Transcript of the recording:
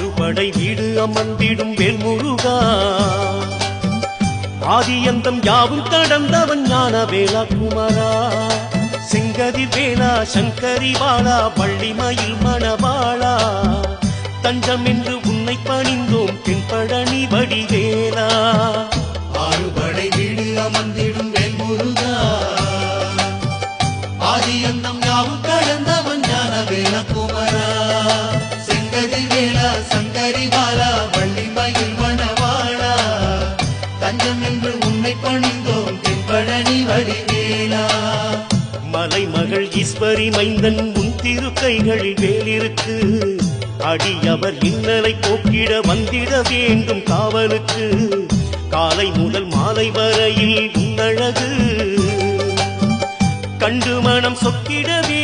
ஆறுபடை வீடு அமர்ந்திடும் வேல்முருகா ஆதியந்தம் யாவும் கடந்தவன் ஞான வேலா குமரா செங்கதி வேலா சங்கரி பாலா வள்ளிமயில் மணவாளா தஞ்சம் என்று உன்னை பணிந்தோம் தென்பழனி வடிவேலா ஆறுபடை வீடு அமர்ந்திடும் வேல்முருகா ஆதியந்தம் யாவும் கடந்தவன் ஞான வேலா குமரா செங்கதி வேலா சங்கரி பாலா வள்ளிமயில் மணவாளா தஞ்சம் என்று உன்னை பணிந்தோம் தென்பழனி வடிவேலா மலைமகள் ஈஸ்வரி மைந்தன் உன் திருக்கைகளில் வேலிருக்கு அடியவர் இன்னலை போக்கிட வந்திட வேண்டும் காவலுக்கு காலை முதல் மாலை வரையில் உன்னழகு கண்டு மனம் சொக்கிடவே